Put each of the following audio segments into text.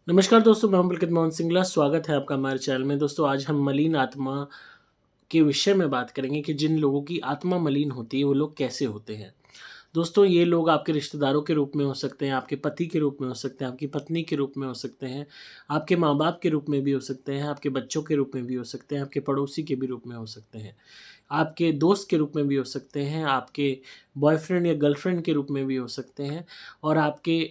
नमस्कार दोस्तों, मैं हूं पुलकित मोहन सिंगला। स्वागत है आपका हमारे चैनल में। दोस्तों, आज हम मलिन आत्मा के विषय में बात करेंगे कि जिन लोगों की आत्मा मलिन होती है वो लोग कैसे होते हैं। दोस्तों, ये लोग आपके रिश्तेदारों के रूप में हो सकते हैं, आपके पति के रूप में हो सकते हैं, आपकी पत्नी के रूप में हो सकते हैं, आपके माँ बाप के रूप में भी हो सकते हैं, आपके बच्चों के रूप में भी हो सकते हैं, आपके पड़ोसी के भी रूप में हो सकते हैं, आपके दोस्त के रूप में भी हो सकते हैं, आपके बॉयफ्रेंड या गर्लफ्रेंड के रूप में भी हो सकते हैं, और आपके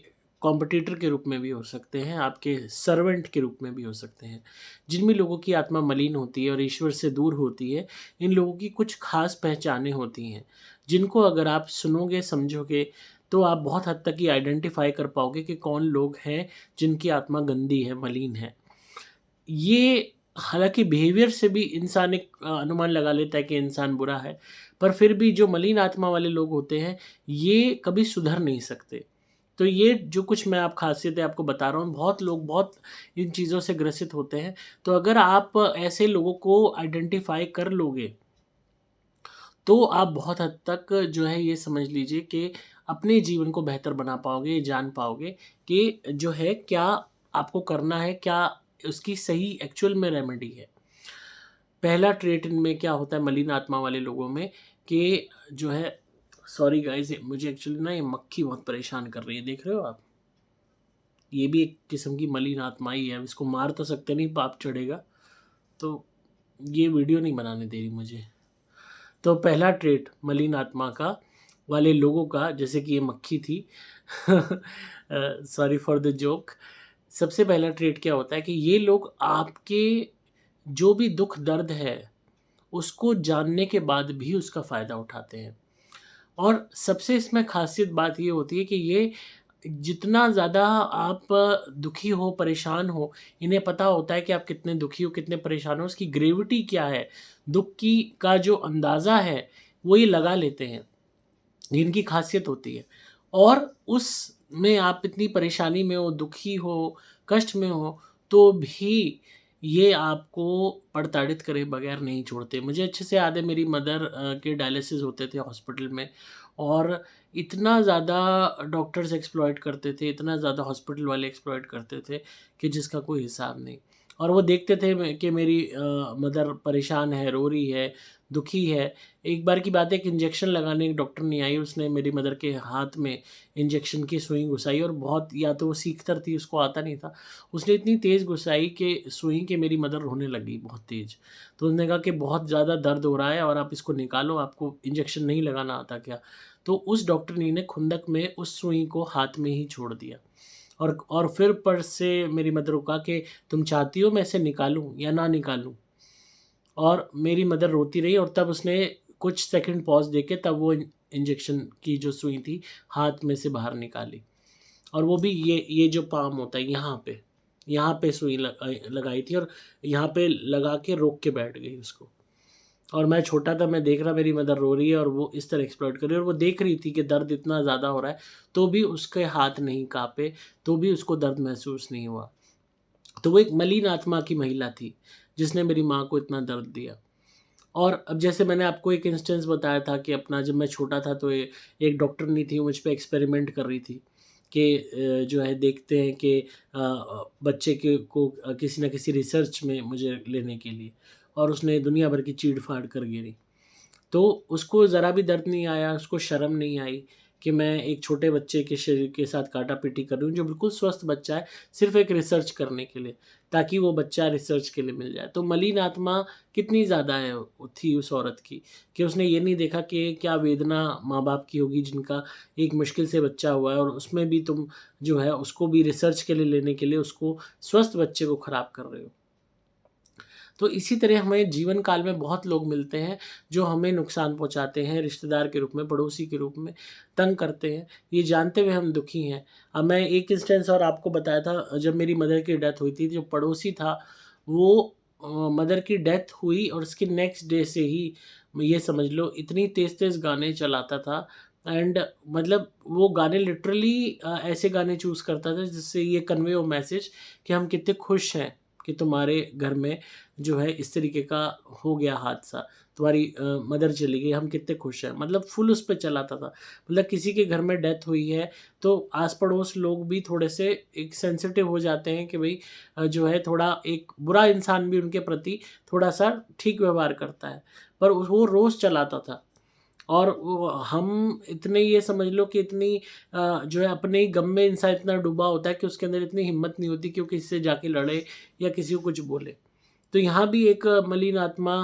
कॉम्पिटिटर के रूप में भी हो सकते हैं, आपके सर्वेंट के रूप में भी हो सकते हैं। जिन भी लोगों की आत्मा मलिन होती है और ईश्वर से दूर होती है, इन लोगों की कुछ खास पहचानें होती हैं, जिनको अगर आप सुनोगे, समझोगे, तो आप बहुत हद तक ये आइडेंटिफ़ाई कर पाओगे कि कौन लोग हैं जिनकी आत्मा गंदी है, मलिन है। ये हालाँकि बिहेवियर से भी इंसान एक अनुमान लगा लेता है कि इंसान बुरा है, पर फिर भी जो मलिन आत्मा वाले लोग होते हैं, ये कभी सुधर नहीं सकते। तो ये जो कुछ मैं आप ख़ासियतें आपको बता रहा हूँ, बहुत लोग बहुत इन चीज़ों से ग्रसित होते हैं। तो अगर आप ऐसे लोगों को आइडेंटिफ़ाई कर लोगे, तो आप बहुत हद तक जो है ये समझ लीजिए कि अपने जीवन को बेहतर बना पाओगे, जान पाओगे कि जो है क्या आपको करना है, क्या उसकी सही एक्चुअल में रेमेडी है। पहला ट्रेट इनमें क्या होता है मलिन आत्मा वाले लोगों में कि जो है, सॉरी गाइज़, मुझे एक्चुअली ना ये मक्खी बहुत परेशान कर रही है, देख रहे हो आप? ये भी एक किस्म की मलिन आत्मा ही है, अब इसको मार तो सकते नहीं, पाप चढ़ेगा, तो ये वीडियो नहीं बनाने दे रही मुझे। तो पहला ट्रेट मलिन आत्मा का वाले लोगों का, जैसे कि ये मक्खी थी सॉरी फॉर द जोक। सबसे पहला ट्रेट क्या होता है कि ये लोग आपके जो भी दुख दर्द है, उसको जानने के बाद भी उसका फ़ायदा उठाते हैं। और सबसे इसमें ख़ासियत बात ये होती है कि ये जितना ज़्यादा आप दुखी हो, परेशान हो, इन्हें पता होता है कि आप कितने दुखी हो, कितने परेशान हो, उसकी ग्रेविटी क्या है, दुःख की का जो अंदाज़ा है, वो ये लगा लेते हैं। ये इनकी ख़ासियत होती है। और उसमें आप इतनी परेशानी में हो, दुखी हो, कष्ट में हो, तो भी ये आपको प्रताड़ित करे बगैर नहीं छोड़ते। मुझे अच्छे से याद है, मेरी मदर के डायलिसिस होते थे हॉस्पिटल में, और इतना ज़्यादा डॉक्टर्स एक्सप्लॉइट करते थे, इतना ज़्यादा हॉस्पिटल वाले एक्सप्लॉइट करते थे कि जिसका कोई हिसाब नहीं। और वो देखते थे कि मेरी मदर परेशान है, रो रही है, दुखी है। एक बार की बात है, एक इंजेक्शन लगाने एक डॉक्टर नहीं आई, उसने मेरी मदर के हाथ में इंजेक्शन की सुई घुसाई, और बहुत, या तो वो सीखतर थी, उसको आता नहीं था। उसने इतनी तेज़ घुसाई कि सुई कि मेरी मदर रोने लगी बहुत तेज़। तो उसने कहा कि बहुत ज़्यादा दर्द हो रहा है और आप इसको निकालो, आपको इंजेक्शन नहीं लगाना आता क्या? तो उस डॉक्टरनी ने खुंदक में उस सुई को हाथ में ही छोड़ दिया। और फिर पर से मेरी मदर को कहा कि तुम चाहती हो मैं इसे निकालूँ या ना निकालूँ? और मेरी मदर रोती रही, और तब उसने कुछ सेकंड पॉज़ देके तब वो इंजेक्शन की जो सुई थी, हाथ में से बाहर निकाली। और वो भी ये जो पाम होता है यहाँ पे सुई लगाई थी, और यहाँ पे लगा के रोक के बैठ गई उसको। और मैं छोटा था, मैं देख रहा मेरी मदर रो रही है और वो इस तरह एक्सप्लॉइट कर रही है, और वो देख रही थी कि दर्द इतना ज़्यादा हो रहा है, तो भी उसके हाथ नहीं काँपे, तो भी उसको दर्द महसूस नहीं हुआ। तो वो एक मलिन आत्मा की महिला थी, जिसने मेरी माँ को इतना दर्द दिया। और अब जैसे मैंने आपको एक इंस्टेंस बताया था कि अपना जब मैं छोटा था, तो एक डॉक्टरनी थी, मुझ पे एक्सपेरिमेंट कर रही थी कि जो है देखते हैं कि बच्चे के को किसी न किसी रिसर्च में मुझे लेने के लिए, और उसने दुनिया भर की चीड़-फाड़ कर गिरी। तो उसको ज़रा भी दर्द नहीं आया, उसको शर्म नहीं आई कि मैं एक छोटे बच्चे के शरीर के साथ काटा-पीटी कर रही हूँ, जो बिल्कुल स्वस्थ बच्चा है, सिर्फ़ एक रिसर्च करने के लिए, ताकि वो बच्चा रिसर्च के लिए मिल जाए। तो मलिन आत्मा कितनी ज़्यादा है थी उस औरत की, कि उसने ये नहीं देखा कि क्या वेदना माँ-बाप की होगी, जिनका एक मुश्किल से बच्चा हुआ है, और उसमें भी तुम जो है उसको भी रिसर्च के लिए लेने के लिए उसको स्वस्थ बच्चे को ख़राब कर रहे हो। तो इसी तरह हमें जीवन काल में बहुत लोग मिलते हैं, जो हमें नुकसान पहुँचाते हैं, रिश्तेदार के रूप में, पड़ोसी के रूप में, तंग करते हैं, ये जानते हुए हम दुखी हैं। अब मैं एक इंस्टेंस और आपको बताया था, जब मेरी मदर की डेथ हुई थी, जो पड़ोसी था, वो मदर की डेथ हुई और उसके नेक्स्ट डे से ही ये समझ लो इतनी तेज़-तेज़ गाने चलाता था, एंड मतलब वो गाने लिटरली ऐसे गाने चूज़ करता था जिससे ये कन्वे हो मैसेज कि हम कितने खुश हैं कि तुम्हारे घर में जो है इस तरीके का हो गया हादसा। तुम्हारी मदर चली गई, हम कितने खुश हैं, मतलब फुल उस पे चलाता था। मतलब किसी के घर में डेथ हुई है तो आस पड़ोस लोग भी थोड़े से एक सेंसिटिव हो जाते हैं कि भाई जो है थोड़ा एक बुरा इंसान भी उनके प्रति थोड़ा सा ठीक व्यवहार करता है, पर वो रोज़ चलाता था। और हम इतने, ये समझ लो कि इतनी जो है अपने ही गम में इंसान इतना डूबा होता है कि उसके अंदर इतनी हिम्मत नहीं होती कि वो किसी से जाके लड़े या किसी को कुछ बोले। तो यहाँ भी एक मलिन आत्मा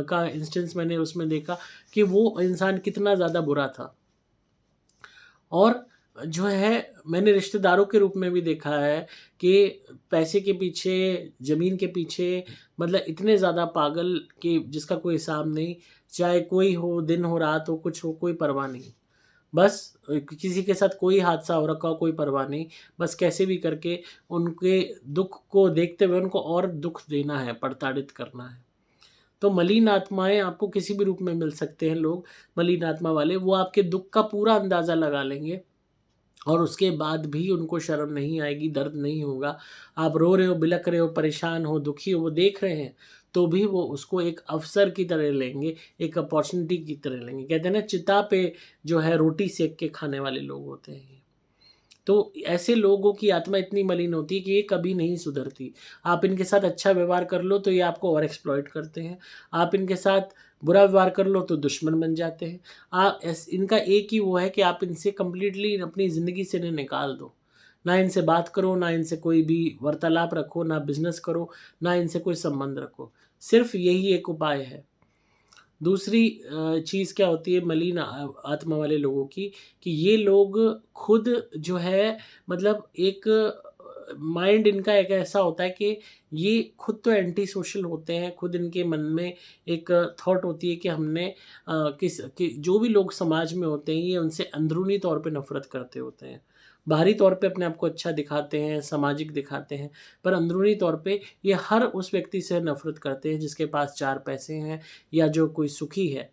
का इंस्टेंस मैंने उसमें देखा कि वो इंसान कितना ज़्यादा बुरा था। और जो है मैंने रिश्तेदारों के रूप में भी देखा है कि पैसे के पीछे, ज़मीन के पीछे, मतलब इतने ज़्यादा पागल कि जिसका कोई हिसाब नहीं। चाहे कोई हो, दिन हो, रात हो, कुछ हो, कोई परवाह नहीं। बस किसी के साथ कोई हादसा हो रखा हो, कोई परवाह नहीं। बस कैसे भी करके उनके दुःख को देखते हुए उनको और दुःख देना है, प्रताड़ित करना है। तो मलिन आत्माएँ आपको किसी भी रूप में मिल सकते हैं लोग, मलिन आत्मा वाले, वो आपके दुःख का पूरा अंदाज़ा लगा लेंगे और उसके बाद भी उनको शर्म नहीं आएगी, दर्द नहीं होगा। आप रो रहे हो, बिलख रहे हो, परेशान हो, दुखी हो, वो देख रहे हैं, तो भी वो उसको एक अवसर की तरह लेंगे, एक अपॉर्च्युनिटी की तरह लेंगे। कहते हैं ना, चिता पे जो है रोटी सेक के खाने वाले लोग होते हैं ये। तो ऐसे लोगों की आत्मा इतनी मलिन होती है कि ये कभी नहीं सुधरती। आप इनके साथ अच्छा व्यवहार कर लो तो ये आपको और एक्सप्लॉइट करते हैं। आप इनके साथ बुरा व्यवहार कर लो तो दुश्मन बन जाते हैं। इनका एक ही वो है कि आप इनसे कंप्लीटली अपनी ज़िंदगी से इन्हें निकाल दो। ना इनसे बात करो, ना इनसे कोई भी वार्तालाप रखो, ना बिज़नेस करो, ना इनसे कोई संबंध रखो। सिर्फ़ यही एक उपाय है। दूसरी चीज़ क्या होती है मलिन आत्मा वाले लोगों की, कि ये लोग खुद जो है, मतलब एक माइंड इनका एक ऐसा होता है कि ये खुद तो एंटी सोशल होते हैं। खुद इनके मन में एक थॉट होती है कि हमने जो भी लोग समाज में होते हैं ये उनसे अंदरूनी तौर पे नफ़रत करते होते हैं। बाहरी तौर पे अपने आप को अच्छा दिखाते हैं, सामाजिक दिखाते हैं, पर अंदरूनी तौर पे ये हर उस व्यक्ति से नफ़रत करते हैं जिसके पास 4 पैसे हैं या जो कोई सुखी है।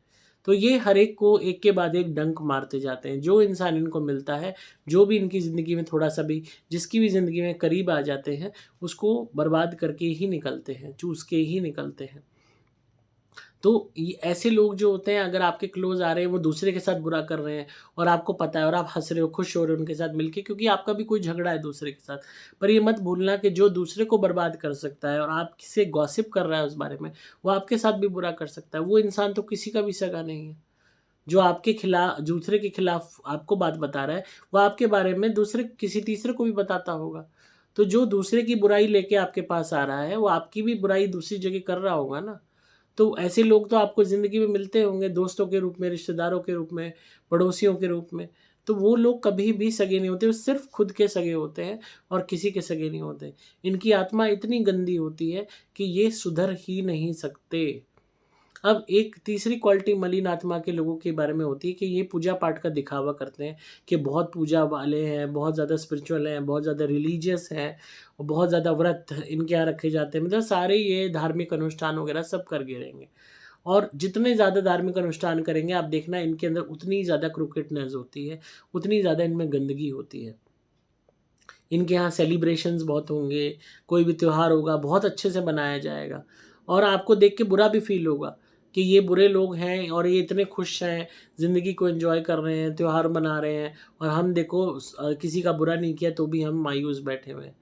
तो ये हर एक को एक के बाद एक डंक मारते जाते हैं। जो इंसान इनको मिलता है, जो भी इनकी ज़िंदगी में थोड़ा-सा भी, जिसकी भी ज़िंदगी में करीब आ जाते हैं, उसको बर्बाद करके ही निकलते हैं, चूस के ही निकलते हैं। तो ये ऐसे लोग जो होते हैं, अगर आपके क्लोज़ आ रहे हैं, वो दूसरे के साथ बुरा कर रहे हैं और आपको पता है और आप हँस रहे हो, खुश हो रहे हो उनके साथ मिलके, क्योंकि आपका भी कोई झगड़ा है दूसरे के साथ। पर ये मत भूलना कि जो दूसरे को बर्बाद कर सकता है और आपसे गॉसिप कर रहा है उस बारे में, वो आपके साथ भी बुरा कर सकता है। वो इंसान तो किसी का भी सगा नहीं है। जो आपके दूसरे के खिलाफ आपको बात बता रहा है, वो आपके बारे में दूसरे किसी तीसरे को भी बताता होगा। तो जो दूसरे की बुराई लेके आपके पास आ रहा है, वो आपकी भी बुराई दूसरी जगह कर रहा होगा ना। तो ऐसे लोग तो आपको ज़िंदगी में मिलते होंगे, दोस्तों के रूप में, रिश्तेदारों के रूप में, पड़ोसियों के रूप में। तो वो लोग कभी भी सगे नहीं होते, वो सिर्फ़ खुद के सगे होते हैं और किसी के सगे नहीं होते। इनकी आत्मा इतनी गंदी होती है कि ये सुधर ही नहीं सकते। अब एक तीसरी क्वालिटी मलिन आत्मा के लोगों के बारे में होती है कि ये पूजा पाठ का दिखावा करते हैं कि बहुत पूजा वाले हैं, बहुत ज़्यादा स्पिरिचुअल हैं, बहुत ज़्यादा रिलीजियस हैं और बहुत ज़्यादा व्रत इनके यहाँ रखे जाते हैं। मतलब सारे ये धार्मिक अनुष्ठान वगैरह सब कर गिरेंगे। और जितने ज़्यादा धार्मिक अनुष्ठान करेंगे, आप देखना इनके अंदर उतनी ज़्यादा क्रूकेटनेस होती है, उतनी ज़्यादा इनमें गंदगी होती है। इनके यहाँ सेलिब्रेशंस बहुत होंगे, कोई भी त्योहार होगा बहुत अच्छे से मनाया जाएगा और आपको देख के बुरा भी फ़ील होगा कि ये बुरे लोग हैं और ये इतने खुश हैं, ज़िंदगी को एंजॉय कर रहे हैं, त्योहार मना रहे हैं और हम देखो किसी का बुरा नहीं किया तो भी हम मायूस बैठे हुए हैं।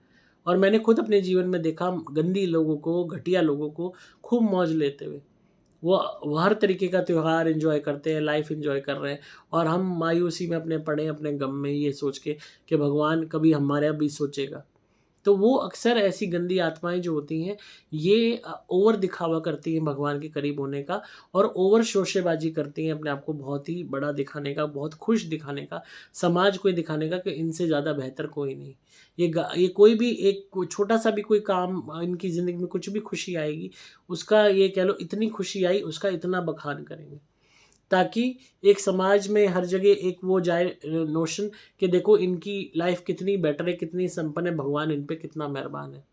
और मैंने खुद अपने जीवन में देखा गंदी लोगों को, घटिया लोगों को खूब मौज लेते हुए। वो हर तरीके का त्योहार एन्जॉय करते हैं, लाइफ़ एन्जॉय कर रहे हैं और हम मायूसी में अपने पड़े हैं, अपने गम में ये सोच के कि भगवान कभी हमारा भी सोचेगा। तो वो अक्सर ऐसी गंदी आत्माएँ जो होती हैं, ये ओवर दिखावा करती हैं भगवान के करीब होने का और ओवर शोशेबाज़ी करती हैं अपने आप को बहुत ही बड़ा दिखाने का, बहुत खुश दिखाने का, समाज को ये दिखाने का कि इनसे ज़्यादा बेहतर कोई नहीं। ये कोई भी एक छोटा-सा भी कोई काम इनकी ज़िंदगी में कुछ भी खुशी आएगी, उसका ये कह लो इतनी खुशी आई, उसका इतना बखान करेंगे। ताकि एक समाज में हर जगह एक वो जाए नोशन कि देखो इनकी लाइफ कितनी बेटर है, कितनी संपन्न है, भगवान इन पे कितना मेहरबान है।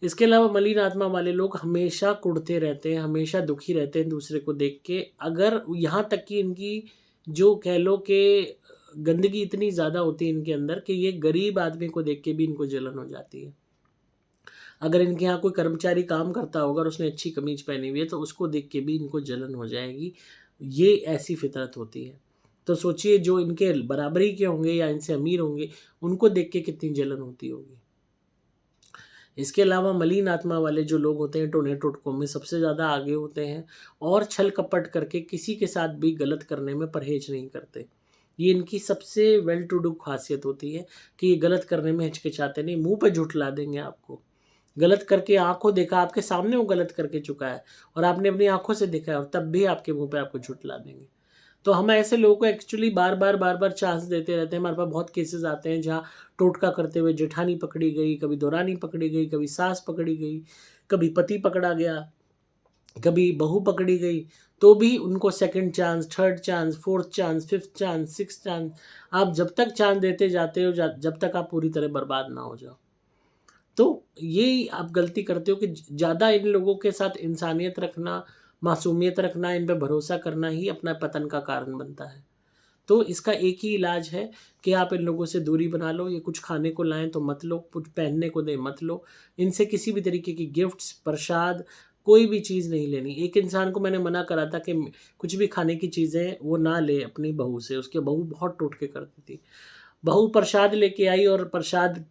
इसके अलावा मलिन आत्मा वाले लोग हमेशा कुढ़ते रहते हैं, हमेशा दुखी रहते हैं दूसरे को देख के। अगर यहाँ तक कि इनकी जो कह लो कि गंदगी इतनी ज़्यादा होती है इनके अंदर कि ये गरीब आदमी को देख के भी इनको जलन हो जाती है। अगर इनके यहाँ कोई कर्मचारी काम करता होगा और उसने अच्छी कमीज पहनी हुई है तो उसको देख के भी इनको जलन हो जाएगी। ये ऐसी फितरत होती है। तो सोचिए जो इनके बराबरी के होंगे या इनसे अमीर होंगे उनको देख के कितनी जलन होती होगी। इसके अलावा मलिन आत्मा वाले जो लोग होते हैं टोने टोटकों में सबसे ज़्यादा आगे होते हैं और छल कपट करके किसी के साथ भी गलत करने में परहेज नहीं करते। ये इनकी सबसे वेल टू डू खासियत होती है कि ये गलत करने में हिचकिचाते नहीं, मुंह पे झुठला देंगे आपको। गलत करके आंखों देखा, आपके सामने वो गलत करके चुका है और आपने अपनी आंखों से देखा है और तब भी आपके मुंह पे आपको झुठला देंगे। तो हम ऐसे लोगों को एक्चुअली बार बार चांस देते रहते हैं। हमारे पास बहुत केसेस आते हैं जहाँ टोटका करते हुए जेठानी पकड़ी गई, कभी दौरानी पकड़ी गई, कभी सास पकड़ी गई, कभी पति पकड़ा गया, कभी बहू पकड़ी गई, तो भी उनको second chance, third chance, fourth chance, fifth chance, six chance, आप जब तक चांस देते जाते हो जब तक आप पूरी तरह बर्बाद ना हो जाओ। तो ये आप गलती करते हो कि ज़्यादा इन लोगों के साथ इंसानियत रखना, मासूमियत रखना, इन पे भरोसा करना ही अपना पतन का कारण बनता है। तो इसका एक ही इलाज है कि आप इन लोगों से दूरी बना लो। ये कुछ खाने को लाएं तो मत लो, कुछ पहनने को दें मत लो, इनसे किसी भी तरीके की गिफ्ट्स, प्रसाद, कोई भी चीज़ नहीं लेनी। एक इंसान को मैंने मना करा था कि कुछ भी खाने की चीज़ें वो ना ले अपनी बहू से, उसकी बहू बहुत टोटके करती थी। बहू प्रसाद लेके आई और प्रसाद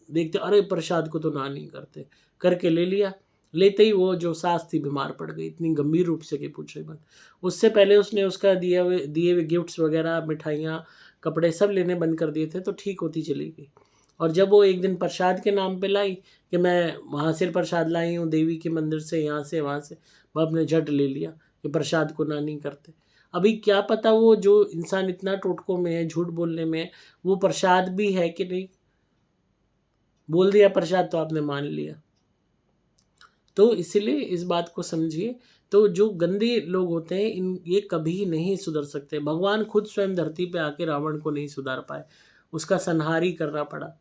देखते अरे प्रसाद को तो ना नहीं करते, करके ले लिया। लेते ही वो जो सास थी बीमार पड़ गई, इतनी गंभीर रूप से कि पूछे मत। उससे पहले उसने उसका दिए हुए गिफ्ट्स वगैरह, मिठाइयाँ, कपड़े सब लेने बंद कर दिए थे तो ठीक होती चली गई। और जब वो एक दिन प्रसाद के नाम पे लाई कि मैं वहाँ से प्रसाद लाई हूँ देवी के मंदिर से, यहाँ से वहाँ से, वह अपने झट ले लिया कि प्रसाद को ना नहीं करते। अभी क्या पता वो जो इंसान इतना टोटकों में है, झूठ बोलने में, वो प्रसाद भी है कि नहीं। बोल दिया प्रसाद तो आपने मान लिया। तो इसलिए इस बात को समझिए। तो जो गंदे लोग होते हैं ये कभी नहीं सुधर सकते। भगवान खुद स्वयं धरती पे आके रावण को नहीं सुधार पाए, उसका संहार ही करना पड़ा।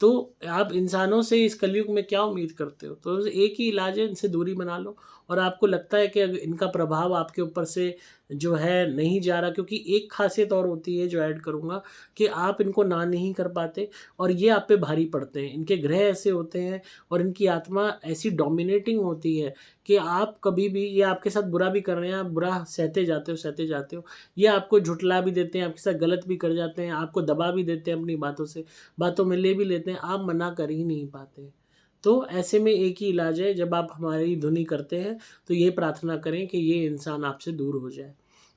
तो आप इंसानों से इस कलयुग में क्या उम्मीद करते हो। तो एक ही इलाज है, इनसे दूरी बना लो। और आपको लगता है कि इनका प्रभाव आपके ऊपर से जो है नहीं जा रहा, क्योंकि एक खासियत और होती है जो ऐड करूँगा कि आप इनको ना नहीं कर पाते और ये आप पे भारी पड़ते हैं। इनके ग्रह ऐसे होते हैं और इनकी आत्मा ऐसी डोमिनेटिंग होती है कि आप कभी भी, ये आपके साथ बुरा भी कर रहे हैं, आप बुरा सहते जाते हो। ये आपको झुठला भी देते हैं, आपके साथ गलत भी कर जाते हैं, आपको दबा भी देते हैं अपनी बातों से, बातों में ले भी लेते हैं, आप मना कर ही नहीं पाते। तो ऐसे में एक ही इलाज है, जब आप हमारी धुनी करते हैं तो ये प्रार्थना करें कि ये इंसान आपसे दूर हो जाए,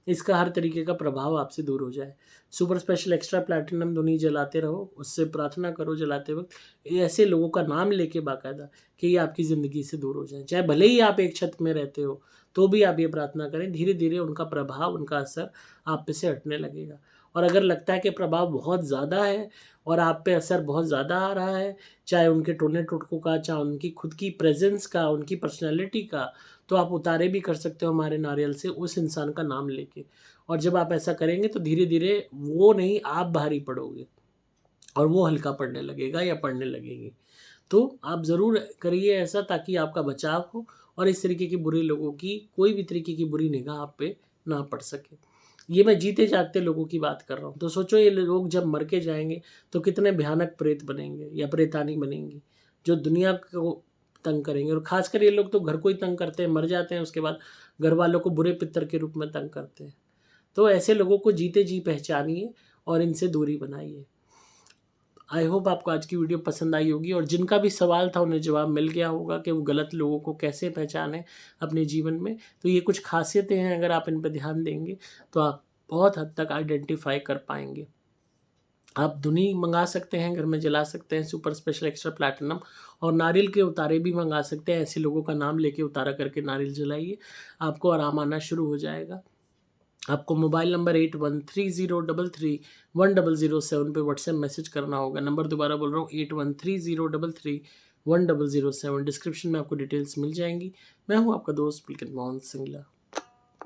इसका हर तरीके का प्रभाव आपसे दूर हो जाए। सुपर स्पेशल एक्स्ट्रा प्लैटिनम धुनी जलाते रहो, उससे प्रार्थना करो जलाते वक्त, ऐसे लोगों का नाम लेके बाकायदा कि ये आपकी ज़िंदगी से दूर हो जाए। चाहे भले ही आप एक छत में रहते हो तो भी आप ये प्रार्थना करें, धीरे धीरे उनका प्रभाव, उनका असर आप पे से हटने लगेगा। और अगर लगता है कि प्रभाव बहुत ज़्यादा है और आप पे असर बहुत ज़्यादा आ रहा है, चाहे उनके टोने टोटकों का, चाहे उनकी खुद की प्रेजेंस का, उनकी पर्सनैलिटी का, तो आप उतारे भी कर सकते हो हमारे नारियल से उस इंसान का नाम लेके। और जब आप ऐसा करेंगे तो धीरे धीरे वो नहीं, आप भारी पड़ोगे और वो हल्का पड़ने लगेगा या पड़ने लगेगी। तो आप ज़रूर करिए ऐसा ताकि आपका बचाव हो और इस तरीके के बुरे लोगों की कोई भी तरीके की बुरी निगाह आप पे ना पड़ सके। ये मैं जीते जागते लोगों की बात कर रहा हूँ। तो सोचो ये लोग जब मर के जाएंगे तो कितने भयानक प्रेत बनेंगे या प्रेतानी बनेंगी जो दुनिया को तंग करेंगे। और ख़ासकर ये लोग तो घर को ही तंग करते हैं, मर जाते हैं उसके बाद घर वालों को बुरे पितर के रूप में तंग करते हैं। तो ऐसे लोगों को जीते जी पहचानिए और इनसे दूरी बनाइए। आई होप आपको आज की वीडियो पसंद आई होगी और जिनका भी सवाल था उन्हें जवाब मिल गया होगा कि वो गलत लोगों को कैसे पहचानें अपने जीवन में। तो ये कुछ खासियतें हैं, अगर आप इन पर ध्यान देंगे तो आप बहुत हद तक आइडेंटिफाई कर पाएंगे। आप धुनी मंगा सकते हैं, घर में जला सकते हैं सुपर स्पेशल एक्स्ट्रा प्लैटिनम, और नारियल के उतारे भी मंगा सकते हैं। ऐसे लोगों का नाम लेके उतारा करके नारियल जलाइए, आपको आराम आना शुरू हो जाएगा। आपको मोबाइल नंबर 8130331007 पे व्हाट्सएप मैसेज करना होगा। नंबर दोबारा बोल रहा हूँ, 8130331007। डिस्क्रिप्शन में आपको डिटेल्स मिल जाएंगी। मैं हूँ आपका दोस्त पुलकित मोहन सिंगला।